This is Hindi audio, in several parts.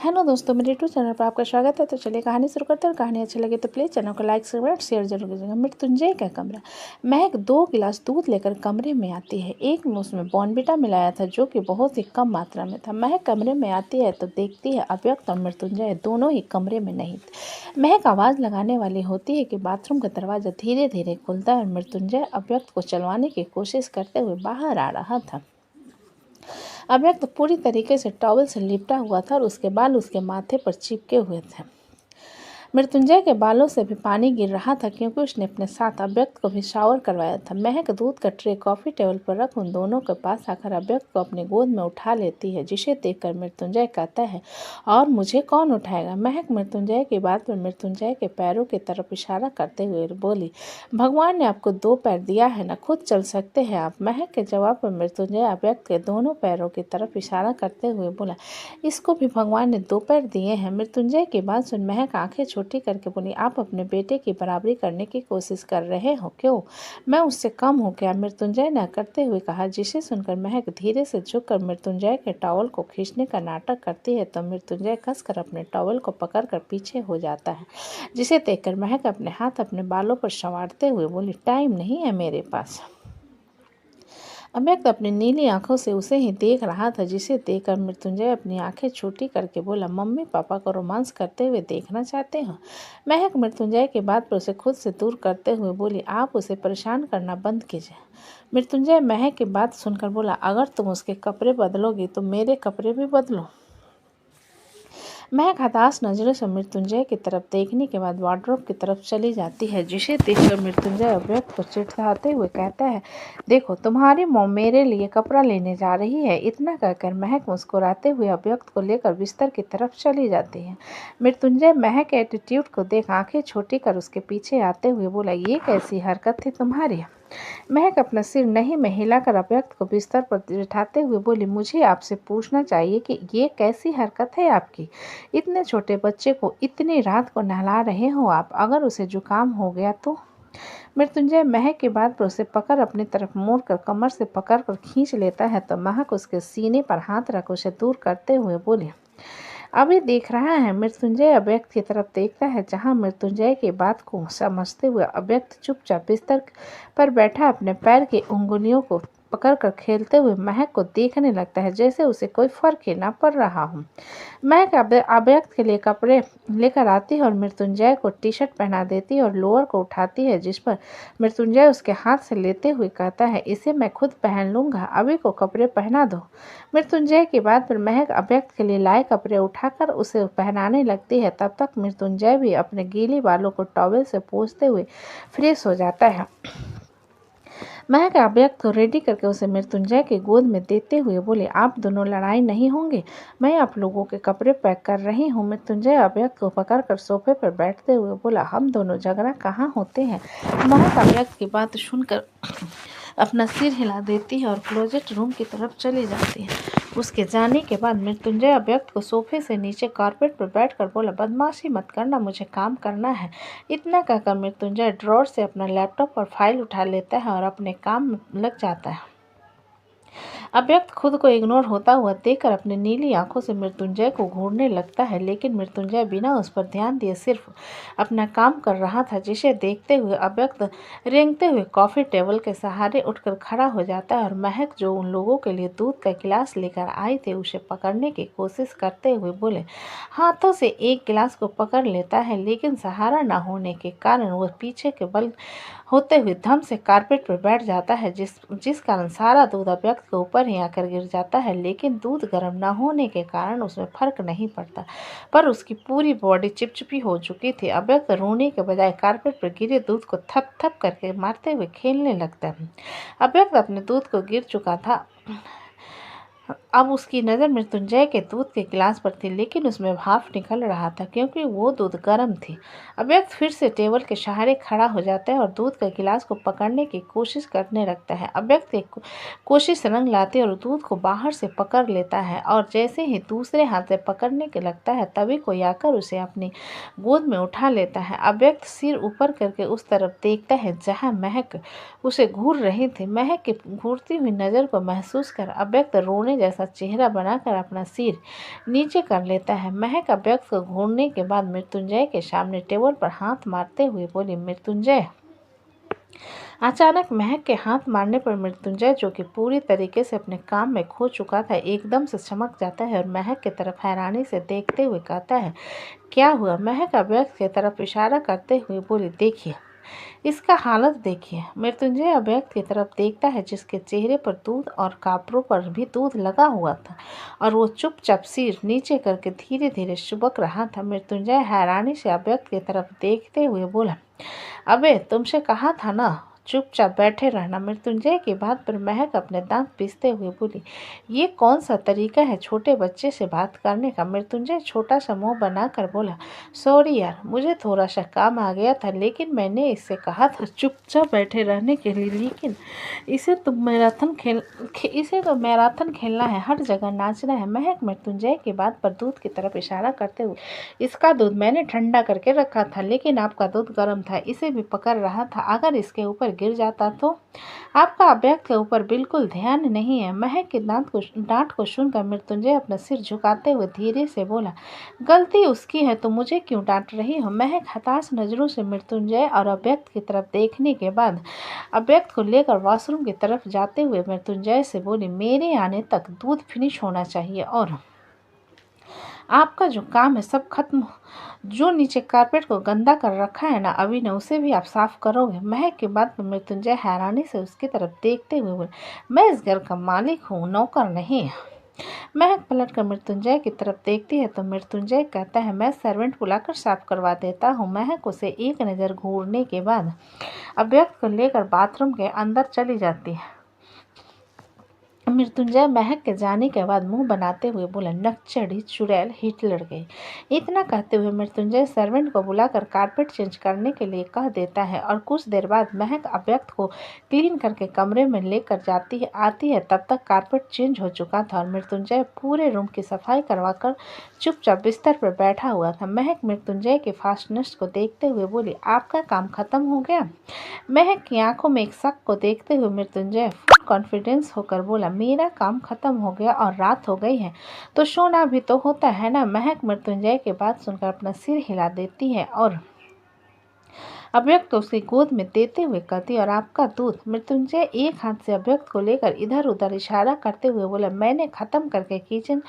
हेलो दोस्तों, मेरे यूट्यूब चैनल पर आपका स्वागत है। तो चलिए कहानी शुरू करते हैं। कहानी अच्छी लगे तो प्लीज़ चैनल को लाइक शेयर जरूर कीजिएगा। मृत्युंजय का कमरा। महक 2 गिलास दूध लेकर कमरे में आती है। एक में उसमें बॉर्नविटा मिलाया था जो कि बहुत ही कम मात्रा में था। महक कमरे में आती है तो देखती है अव्यक्त और मृत्युंजय दोनों ही कमरे में नहीं थे। महक आवाज़ लगाने वाली होती है कि बाथरूम का दरवाज़ा धीरे धीरे खुलता है और मृत्युंजय अव्यक्त को चलवाने की कोशिश करते हुए बाहर आ रहा था। अव्यक्त तो पूरी तरीके से टॉवल से लिपटा हुआ था और उसके बाल उसके माथे पर चिपके हुए थे। मृत्युंजय के बालों से भी पानी गिर रहा था क्योंकि उसने अपने साथ अव्यक्त को भी शावर करवाया था। महक दूध का ट्रे कॉफ़ी टेबल पर रख उन दोनों के पास आकर अव्यक्त को अपनी गोद में उठा लेती है, जिसे देखकर मृत्युंजय कहता है, और मुझे कौन उठाएगा। महक मृत्युंजय की बात पर मृत्युंजय के पैरों की तरफ इशारा करते हुए बोली, भगवान ने आपको 2 पैर दिया है ना, खुद चल सकते हैं आप। महक के जवाब पर मृत्युंजय अव्यक्त के दोनों पैरों की तरफ इशारा करते हुए बोला, इसको भी भगवान ने 2 पैर दिए हैं। मृत्युंजय की बात सुन महक आंखें छोटी करके बोली, आप अपने बेटे की बराबरी करने की कोशिश कर रहे हो क्यों? मैं उससे कम हूँ क्या? मृत्युंजय ने करते हुए कहा, जिसे सुनकर महक धीरे से झुककर मृत्युंजय के टॉवल को खींचने का नाटक करती है तो मृत्युंजय कसकर अपने टॉवल को पकड़कर पीछे हो जाता है, जिसे देखकर महक अपने हाथ अपने बालों पर संवारते हुए बोली, टाइम नहीं है मेरे पास। अव्यक्त अपनी नीली आंखों से उसे ही देख रहा था, जिसे देखकर मृत्युंजय अपनी आंखें छोटी करके बोला, मम्मी पापा को रोमांस करते हुए देखना चाहते हो? महक मृत्युंजय की बात पर उसे खुद से दूर करते हुए बोली, आप उसे परेशान करना बंद कीजिए। मृत्युंजय महक की बात सुनकर बोला, अगर तुम उसके कपड़े बदलोगी तो मेरे कपड़े भी बदलो। महक हताश नजरों से मृत्युंजय की तरफ देखने के बाद वार्डरोब की तरफ चली जाती है, जिसे देखकर मृत्युंजय अव्यक्त को चिढ़ाते हुए कहता है, देखो तुम्हारी मॉम मेरे लिए कपड़ा लेने जा रही है। इतना कहकर महक मुस्कुराते हुए अव्यक्त को लेकर बिस्तर की तरफ चली जाती है। मृत्युंजय महक के एटीट्यूड को देख आंखें छोटी कर उसके पीछे आते हुए बोला, ये कैसी हरकत थी तुम्हारी? महक अपना सिर नहीं में हिलाकर अव्यक्त को बिस्तर पर बिठाते हुए बोली, मुझे आपसे पूछना चाहिए कि ये कैसी हरकत है आपकी? इतने छोटे बच्चे को इतनी रात को नहला रहे हो आप, अगर उसे जुकाम हो गया तो? मृत्युंजय महक की बात पर उसे पकड़ अपनी तरफ मोड़कर कमर से पकड़कर खींच लेता है तो महक उसके सीने पर हाथ रख उसे दूर करते हुए बोली, अभी देख रहा है। मृत्युंजय अव्यक्त की तरफ देखता है, जहां मृत्युंजय की बात को समझते हुए अव्यक्त चुपचाप बिस्तर पर बैठा अपने पैर की उंगलियों को पकड़कर खेलते हुए महक को देखने लगता है, जैसे उसे कोई फर्क ही ना पड़ रहा हो। महक अव्यक्त के लिए कपड़े लेकर आती है और मृत्युंजय को टी शर्ट पहना देती है और लोअर को उठाती है, जिस पर मृत्युंजय उसके हाथ से लेते हुए कहता है, इसे मैं खुद पहन लूंगा, अभी को कपड़े पहना दो। मृत्युंजय की बात पर महक अव्यक्त के लिए लाए कपड़े उठाकर उसे पहनाने लगती है। तब तक मृत्युंजय भी अपने गीले बालों को टॉवल से पोंछते हुए फ्रेश हो जाता है। महक अव्यक्त को रेडी करके उसे मृत्युंजय की गोद में देते हुए बोले, आप दोनों लड़ाई नहीं होंगे, मैं आप लोगों के कपड़े पैक कर रही हूँ। मृत्युंजय अव्यक्त को पकड़कर सोफे पर बैठते हुए बोला, हम दोनों झगड़ा कहाँ होते हैं? महक अव्यक्त की बात सुनकर अपना सिर हिला देती है और क्लोजेट रूम की तरफ चली जाती है। उसके जाने के बाद मृत्युंजय अव्यक्त को सोफे से नीचे कारपेट पर बैठकर बोला, बदमाशी मत करना, मुझे काम करना है। इतना कहकर मृत्युंजय ड्रॉर से अपना लैपटॉप और फाइल उठा लेता है और अपने काम में लग जाता है। अव्यक्त खुद को इग्नोर होता हुआ देखकर अपनी नीली आंखों से मृत्युंजय को घूरने लगता है, लेकिन मृत्युंजय बिना उस पर ध्यान दिए सिर्फ अपना काम कर रहा था, जिसे देखते हुए अव्यक्त रेंगते हुए कॉफी टेबल के सहारे उठकर खड़ा हो जाता है और महक जो उन लोगों के लिए दूध का गिलास लेकर आई थे उसे पकड़ने की कोशिश करते हुए बोले, हाथों से एक गिलास को पकड़ लेता है, लेकिन सहारा न होने के कारण वह पीछे के बल होते हुए धम से कारपेट पर बैठ जाता है, जिस कारण सारा दूध अव्यक्त के ऊपर ही आकर गिर जाता है। लेकिन दूध गर्म न होने के कारण उसमें फर्क नहीं पड़ता, पर उसकी पूरी बॉडी चिपचिपी हो चुकी थी। अव्यक्त रोने के बजाय कारपेट पर गिरे दूध को थप थप करके मारते हुए खेलने लगता है। अव्यक्त अपने दूध को गिर चुका था, अब उसकी नज़र मृत्युंजय के दूध के गिलास पर थी, लेकिन उसमें भाप निकल रहा था क्योंकि वो दूध गर्म थी। अव्यक्त फिर से टेबल के सहारे खड़ा हो जाता है और दूध का गिलास को पकड़ने की कोशिश करने लगता है। अव्यक्त एक कोशिश रंग लाते और दूध को बाहर से पकड़ लेता है और जैसे ही दूसरे हाथ से पकड़ने के लगता है तभी कोई आकर उसे अपनी गोद में उठा लेता है। अव्यक्त सिर ऊपर करके उस तरफ देखता है जहाँ महक उसे घूर रही थी। महक की घूरती हुई नज़र को महसूस कर अव्यक्त रोने जैसा चेहरा बनाकर अपना सिर नीचे कर लेता है। महक अव्यक्त को घूरने के बाद मृत्युंजय के सामने टेबल पर हाथ मारते हुए बोली, मृत्युंजय। अचानक महक के हाथ मारने पर मृत्युंजय, जो कि पूरी तरीके से अपने काम में खो चुका था, एकदम से चमक जाता है और महक की तरफ हैरानी से देखते हुए कहता है, क्या हुआ? महक अव्यक्त की तरफ इशारा करते हुए बोली, देखिए इसका हालत देखिए। मृत्युंजय अव्यक्त की तरफ देखता है, जिसके चेहरे पर दूध और कापरों पर भी दूध लगा हुआ था और वो चुपचाप सिर नीचे करके धीरे धीरे सुबक रहा था। मृत्युंजय हैरानी से अव्यक्त की तरफ देखते हुए बोला, अबे तुमसे कहा था ना चुपचाप बैठे रहना। मृत्युंजय की बात पर महक अपने दांत पीसते हुए बोली, ये कौन सा तरीका है छोटे बच्चे से बात करने का? मृत्युंजय छोटा सा मुंह बनाकर बोला, सॉरी यार, मुझे थोड़ा सा काम आ गया था, लेकिन मैंने इससे कहा था चुपचाप बैठे रहने के लिए, लेकिन इसे तो मैराथन खेलना है, हर जगह नाचना है। महक मृत्युंजय की बात पर दूध की तरफ इशारा करते हुए, इसका दूध मैंने ठंडा करके रखा था, लेकिन आपका दूध गर्म था, इसे भी पकड़ रहा था, अगर इसके ऊपर गिर जाता तो? आपका अव्यक्त के ऊपर बिल्कुल ध्यान नहीं है। महक की डांट को सुनकर मृत्युंजय अपना सिर झुकाते हुए धीरे से बोला, गलती उसकी है तो मुझे क्यों डांट रही हो? महक हताश नजरों से मृत्युंजय और अव्यक्त की तरफ देखने के बाद अव्यक्त को लेकर वॉशरूम की तरफ जाते हुए मृत्युंजय से बोली, मेरे आने तक दूध फिनिश होना चाहिए और आपका जो काम है सब खत्म। जो नीचे कारपेट को गंदा कर रखा है ना अभी ने, उसे भी आप साफ करोगे? महक की बात पर मृत्युंजय हैरानी से उसकी तरफ देखते हुए बोले, मैं इस घर का मालिक हूँ, नौकर नहीं। महक पलट कर मृत्युंजय की तरफ देखती है तो मृत्युंजय कहता है, मैं सर्वेंट बुलाकर साफ करवा देता हूँ। महक उसे एक नज़र घूरने के बाद अव्यक्त को लेकर बाथरूम के अंदर चली जाती है। मृत्युंजय महक के जाने के बाद मुंह बनाते हुए बोला, नकचढ़ी चुड़ैल, हिटलर गई। इतना कहते हुए मृत्युंजय सर्वेंट को बुलाकर कारपेट चेंज करने के लिए कह देता है और कुछ देर बाद महक अव्यक्त को क्लीन करके कमरे में लेकर आती है। तब तक कारपेट चेंज हो चुका था और मृत्युंजय पूरे रूम की सफाई करवाकर चुपचाप बिस्तर पर बैठा हुआ था। महक मृत्युंजय के फास्टनेस को देखते हुए बोली, आपका काम खत्म हो गया? महक की आंखों में एक शक को देखते हुए मृत्युंजय फुल कॉन्फिडेंस होकर बोला, मेरा काम खत्म हो गया और रात हो गई है तो सोना भी तो होता है ना। महक मृत्युंजय की बात सुनकर अपना सिर हिला देती है और अव्यक्त को उसकी गोद में देते हुए कहती, और आपका दूध? मृत्युंजय एक हाथ से अव्यक्त को लेकर इधर उधर इशारा करते हुए बोला, मैंने खत्म करके किचन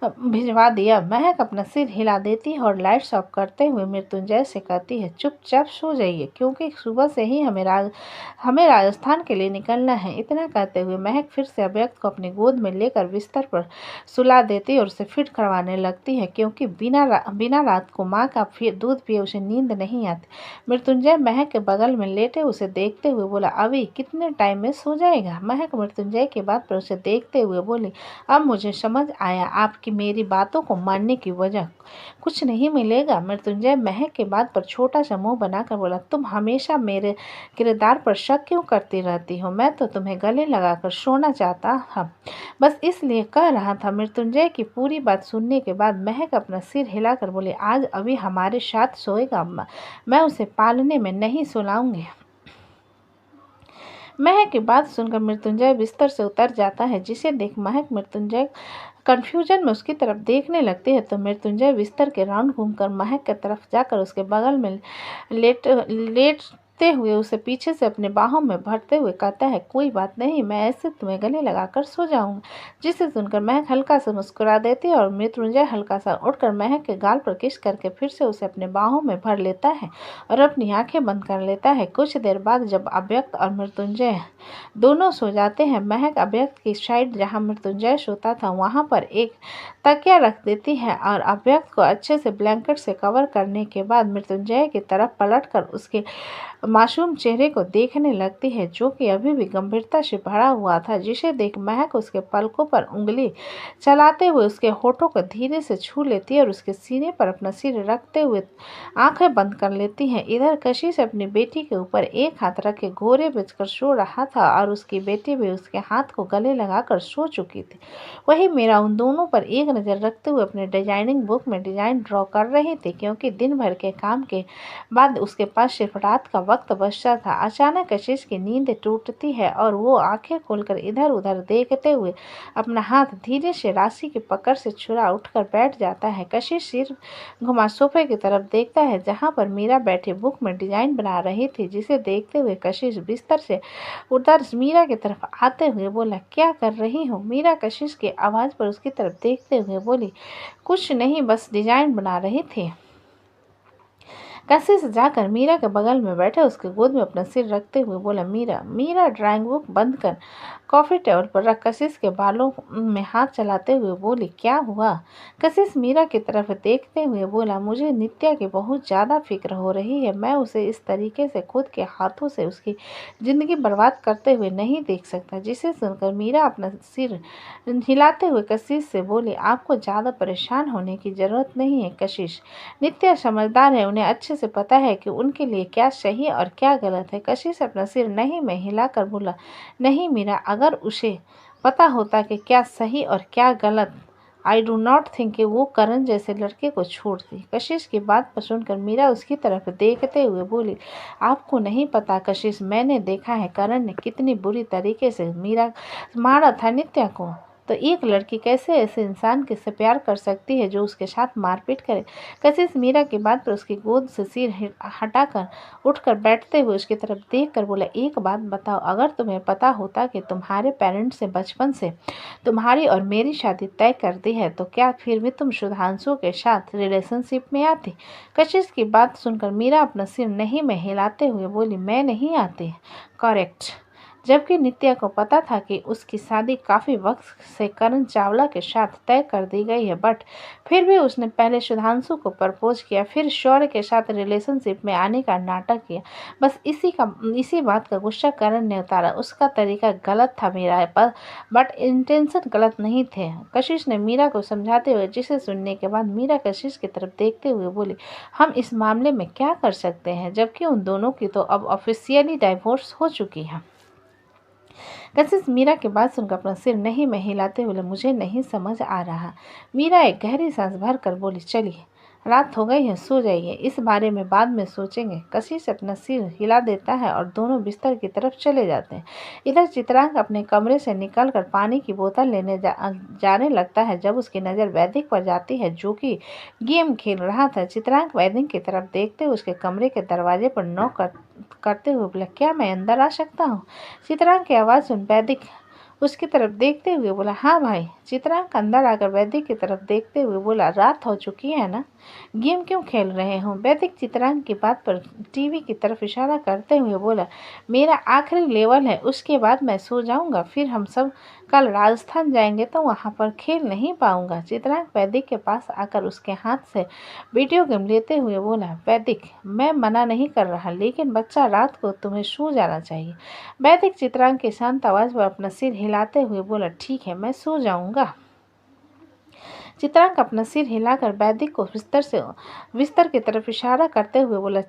भिजवा दिया। महक अपना सिर हिला देती है और लाइट्स ऑफ करते हुए मृत्युंजय से कहती है, चुपचाप सो जाइए, क्योंकि सुबह से ही हमें राजस्थान के लिए निकलना है। इतना कहते हुए महक फिर से अव्यक्त को अपनी गोद में लेकर बिस्तर पर सुला देती और उसे फिट करवाने लगती है, क्योंकि बिना रात को माँ का दूध पिए उसे नींद नहीं आती। मृत्युंजय महक के बगल में लेटे उसे देखते हुए बोला, अभी कितने टाइम में सो जाएगा? महक मृत्युंजय की बात पर उसे देखते हुए बोली, अब मुझे समझ आया आपकी मेरी बातों को मानने की वजह, कुछ नहीं मिलेगा। मृत्युंजय महक के बात पर छोटा सा मुंह बनाकर बोला, तुम हमेशा मेरे किरदार पर शक क्यों करती रहती हो? मैं तो तुम्हें गले लगाकर सोना चाहता था, बस इसलिए कह रहा था। मृत्युंजय की पूरी बात सुनने के बाद महक अपना सिर हिलाकर बोले, आज अभी हमारे साथ सोएगा, मैं उसे पालने में नहीं सुलाऊंगी। महक की बात सुनकर मृत्युंजय बिस्तर से उतर जाता है, जिसे देख महक मृत्युंजय कंफ्यूजन में उसकी तरफ देखने लगती है। तो मृत्युंजय बिस्तर के राउंड घूमकर महक की तरफ जाकर उसके बगल में लेटते हुए उसे पीछे से अपने बाहों में भरते हुए कहता है, कोई बात नहीं, मैं ऐसे तुम्हें गले लगाकर सो जाऊंगा। जिसे सुनकर महक हल्का सा मुस्कुरा देती है और मृत्युंजय हल्का सा उठकर महक के गाल पर किस करके फिर से उसे अपने बाहों में भर लेता है और अपनी आंखें बंद कर लेता है। कुछ देर बाद जब अव्यक्त और मृत्युंजय दोनों सो जाते हैं, महक अव्यक्त की साइड जहाँ मृत्युंजय सोता था वहाँ पर एक तकिया रख देती है और अव्यक्त को अच्छे से ब्लैंकेट से कवर करने के बाद मृत्युंजय की तरफ पलटकर उसके मासूम चेहरे को देखने लगती है, जो कि अभी भी गंभीरता से भरा हुआ था। जिसे देख महक उसके पलकों पर उंगली चलाते हुए उसके होठों को धीरे से छू लेती है और उसके सीने पर अपना सिर रखते हुए आंखें बंद कर लेती है। इधर कशिश अपनी बेटी के ऊपर एक हाथ रख के घोड़े बेचकर सो रहा था और उसकी बेटी भी उसके हाथ को गले लगाकर सो चुकी थी। वही मीरा उन दोनों पर एक नज़र रखते हुए अपने डिजाइनिंग बुक में डिजाइन ड्रॉ कर रही थी, क्योंकि दिन भर के काम के बाद उसके पास सिर्फ रात का वक्त वक्त बचा था। अचानक कशिश की नींद टूटती है और वो आंखें खोलकर इधर उधर देखते हुए अपना हाथ धीरे से राशि की पकड़ से छुड़ा उठकर बैठ जाता है। कशिश सिर घुमा सोफे की तरफ देखता है जहाँ पर मीरा बैठी बुक में डिजाइन बना रही थी, जिसे देखते हुए कशिश बिस्तर से उधर मीरा की तरफ आते हुए बोला, क्या कर रही हो? मीरा कशिश की आवाज़ पर उसकी तरफ देखते हुए बोली, कुछ नहीं, बस डिजाइन बना रही थी। कशिश जाकर मीरा के बगल में बैठे उसके गोद में अपना सिर रखते हुए बोला, मीरा। मीरा ड्राइंग बुक बंद कर कॉफ़ी टेबल पर रख कशिश के बालों में हाथ चलाते हुए बोली, क्या हुआ? कशिश मीरा की तरफ देखते हुए बोला, मुझे नित्या की बहुत ज़्यादा फिक्र हो रही है। मैं उसे इस तरीके से खुद के हाथों से उसकी ज़िंदगी बर्बाद करते हुए नहीं देख सकता। जिसे सुनकर मीरा अपना सिर हिलाते हुए कशिश से बोली, आपको ज़्यादा परेशान होने की ज़रूरत नहीं है कशिश। नित्या समझदार है, उन्हें अच्छे से पता है कि उनके लिए क्या सही और क्या गलत है। कशिश अपना सिर नहीं में हिलाकर बोला, नहीं मीरा, अगर उसे पता होता कि क्या सही और क्या गलत, आई डू नॉट थिंक कि वो करण जैसे लड़के को छोड़ती। कशिश की बात पर सुनकर मीरा उसकी तरफ देखते हुए बोली, आपको नहीं पता कशिश, मैंने देखा है करण ने कितनी बुरी तरीके से मीरा मारा था नित्या को। तो एक लड़की कैसे ऐसे इंसान के से प्यार कर सकती है जो उसके साथ मारपीट करे। कशिश मीरा की बात पर उसकी गोद से सिर हटाकर उठकर बैठते हुए उसकी तरफ देखकर बोला, एक बात बताओ, अगर तुम्हें पता होता कि तुम्हारे पेरेंट्स ने बचपन से तुम्हारी और मेरी शादी तय कर दी है, तो क्या फिर भी तुम सुधांशु के साथ रिलेशनशिप में आती? कशिश की बात सुनकर मीरा अपना सिर नहीं में हिलाते हुए बोली, मैं नहीं आती। करेक्ट। जबकि नित्या को पता था कि उसकी शादी काफ़ी वक्त से करण चावला के साथ तय कर दी गई है, बट फिर भी उसने पहले सुधांशु को प्रपोज किया, फिर शौर्य के साथ रिलेशनशिप में आने का नाटक किया। बस इसी बात का गुस्सा करण ने उतारा। उसका तरीका गलत था मीरा पर, बट इंटेंशन गलत नहीं थे। कशिश ने मीरा को समझाते हुए, जिसे सुनने के बाद मीरा कशिश की तरफ देखते हुए बोली, हम इस मामले में क्या कर सकते हैं, जबकि उन दोनों की तो अब ऑफिशियली डाइवोर्स हो चुकी है। कशिश मीरा की बात सुनकर अपना सिर नहीं में हिलाते हुए, मुझे नहीं समझ आ रहा। मीरा एक गहरी सांस भरकर बोली, चलिए रात हो गई है, सो जाइए, इस बारे में बाद में सोचेंगे। कशिश अपना सिर हिला देता है और दोनों बिस्तर की तरफ चले जाते हैं। इधर चित्रांग अपने कमरे से निकलकर पानी की बोतल लेने जाने लगता है जब उसकी नज़र वैदिक पर जाती है, जो कि गेम खेल रहा था। चित्रांग वैदिक की तरफ देखते हुए उसके कमरे के दरवाजे पर नॉक करते हुए बोला, क्या मैं अंदर आ सकता हूँ? चित्रांग की आवाज़ सुन वैदिक उसकी तरफ देखते हुए बोला, हाँ भाई। चित्रांग अंदर आकर वैदिक की तरफ देखते हुए बोला, रात हो चुकी है ना, गेम क्यों खेल रहे हो? वैदिक चित्रांग की बात पर टीवी की तरफ इशारा करते हुए बोला, मेरा आखिरी लेवल है, उसके बाद मैं सो जाऊंगा, फिर हम सब कल राजस्थान जाएंगे तो वहाँ पर खेल नहीं पाऊंगा। चित्रांग वैदिक के पास आकर उसके हाथ से वीडियो गेम लेते हुए बोला, वैदिक मैं मना नहीं कर रहा, लेकिन बच्चा रात को तुम्हें सो जाना चाहिए। वैदिक चित्रांग की शांत आवाज़ पर अपना सिर हिलाते हुए बोला, ठीक है, मैं सो जाऊंगा। चित्रांग अपना सिर हिलाकर वैदिक को बिस्तर की तरफ इशारा करते हुए बोला,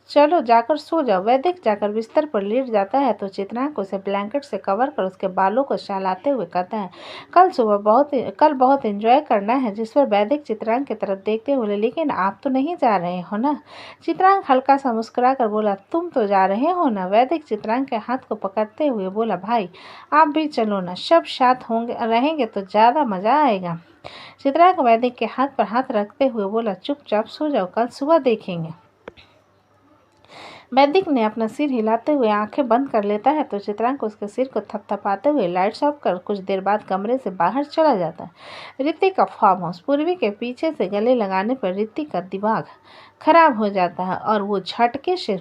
चलो जाकर सो जाओ। वैदिक जाकर बिस्तर पर लेट जाता है तो चित्रांग उसे ब्लैंकेट से कवर कर उसके बालों को सहलाते हुए कहता है, कल बहुत एंजॉय करना है। जिस पर वैदिक चित्रांग की तरफ देखते हुए, लेकिन आप तो नहीं जा रहे हो ना? चित्रांग हल्का सा मुस्कुरा कर बोला, तुम तो जा रहे हो ना? वैदिक चित्रांग के हाथ को पकड़ते हुए बोला, भाई आप भी चलो ना, सब साथ होंगे रहेंगे तो ज़्यादा मज़ा आएगा। चित्रांग वैदिक के हाथ पर हाथ रखते हुए बोला, चुपचाप सो जाओ, कल सुबह देखेंगे। वैदिक ने अपना सिर हिलाते हुए आंखें बंद कर लेता है तो चित्रांग उसके सिर को थपथपाते हुए लाइट्स ऑफ कर कुछ देर बाद कमरे से बाहर चला जाता है। ऋतिक का फार्म हाउस। पूर्वी के पीछे से गले लगाने पर ऋतिक का दिमाग खराब हो जाता है और वो झटके से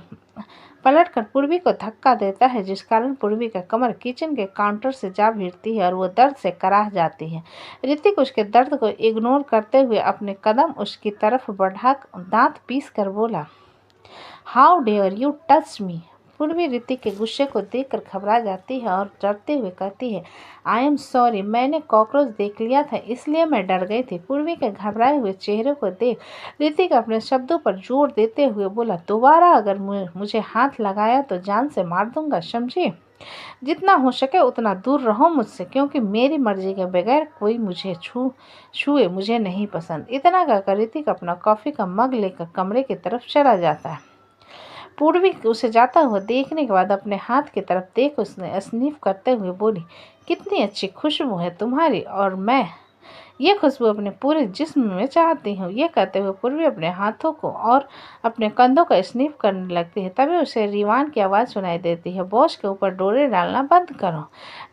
पलटकर पूर्वी को धक्का देता है, जिस कारण पूर्वी का कमर किचन के काउंटर से जा भिड़ती है और वो दर्द से कराह जाती है। ऋतिक उसके दर्द को इग्नोर करते हुए अपने कदम उसकी तरफ बढ़ा दांत पीस कर बोला, how dare you touch me. Purvi Hritik के गुस्से को देखकर घबरा जाती है और डरते हुए कहती है, आई एम सॉरी, मैंने कॉकरोच देख लिया था इसलिए मैं डर गई थी। पूर्वी के घबराए हुए चेहरे को देख ऋतिक अपने शब्दों पर जोर देते हुए बोला, दोबारा अगर मुझे हाथ लगाया तो जान से मार दूंगा, समझे? जितना हो सके उतना दूर रहो मुझसे, क्योंकि मेरी मर्जी के बगैर कोई मुझे छुए मुझे नहीं पसंद। इतना कहकर ऋतिक अपना कॉफ़ी का मग लेकर कमरे की तरफ चला जाता है। पूर्वी उसे जाता हुआ देखने के बाद अपने हाथ की तरफ देख उसने स्निफ करते हुए बोली, कितनी अच्छी खुशबू है तुम्हारी, और मैं ये खुशबू अपने पूरे जिस्म में चाहती हूँ। ये कहते हुए पूर्वी अपने हाथों को और अपने कंधों का स्निफ करने लगती है। तभी उसे रिवान की आवाज़ सुनाई देती है, बॉस के ऊपर डोरे डालना बंद करो।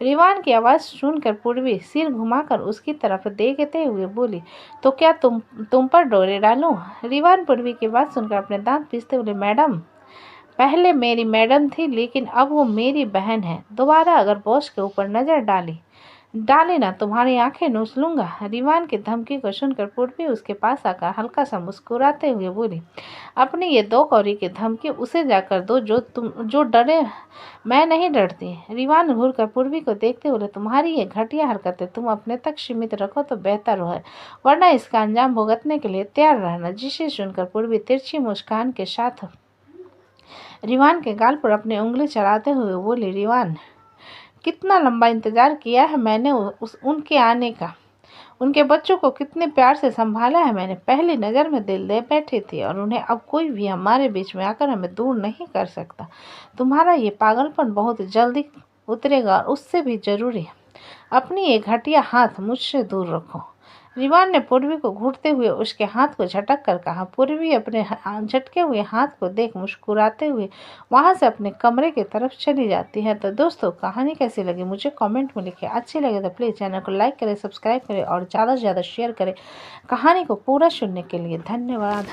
रिवान की आवाज़ सुनकर पूर्वी सिर घुमाकर उसकी तरफ देखते हुए बोली, तो क्या तुम पर डोरे डालूं? रिवान पूर्वी की बात सुनकर अपने दांत पीसते बोले, मैडम, पहले मेरी मैडम थी लेकिन अब वो मेरी बहन है। दोबारा अगर बॉस के ऊपर नज़र डाले ना तुम्हारी आंखें नोच लूंगा। रिवान की धमकी को सुनकर पूर्वी उसके पास आकर हल्का सा मुस्कुराते हुए बोली, अपनी ये 2 कौड़ी की धमकी उसे जाकर दो जो डरे, मैं नहीं डरती। रिवान घूरकर पूर्वी को देखते बोले, तुम्हारी ये घटिया हरकतें तुम अपने तक सीमित रखो तो बेहतर है, वरना इसका अंजाम भुगतने के लिए तैयार रहना। जिसे सुनकर पूर्वी तिरछी मुस्कान के साथ रिवान के गाल पर अपनी उंगली चढ़ाते हुए बोली, रिवान, कितना लंबा इंतजार किया है मैंने उनके आने का। उनके बच्चों को कितने प्यार से संभाला है मैंने। पहली नज़र में दिल दे बैठी थी और उन्हें अब कोई भी हमारे बीच में आकर हमें दूर नहीं कर सकता। तुम्हारा ये पागलपन बहुत जल्दी उतरेगा और उससे भी जरूरी है, अपनी ये घटिया हाथ मुझसे दूर रखो। रिवान ने पूर्वी को घूरते हुए उसके हाथ को झटक कर कहा। पूर्वी अपने झटके हुए हाथ को देख मुस्कुराते हुए वहां से अपने कमरे की तरफ चली जाती है। तो दोस्तों, कहानी कैसी लगी मुझे कमेंट में लिखिए। अच्छी लगे तो प्लीज़ चैनल को लाइक करें, सब्सक्राइब करें और ज़्यादा से ज़्यादा शेयर करें। कहानी को पूरा सुनने के लिए धन्यवाद।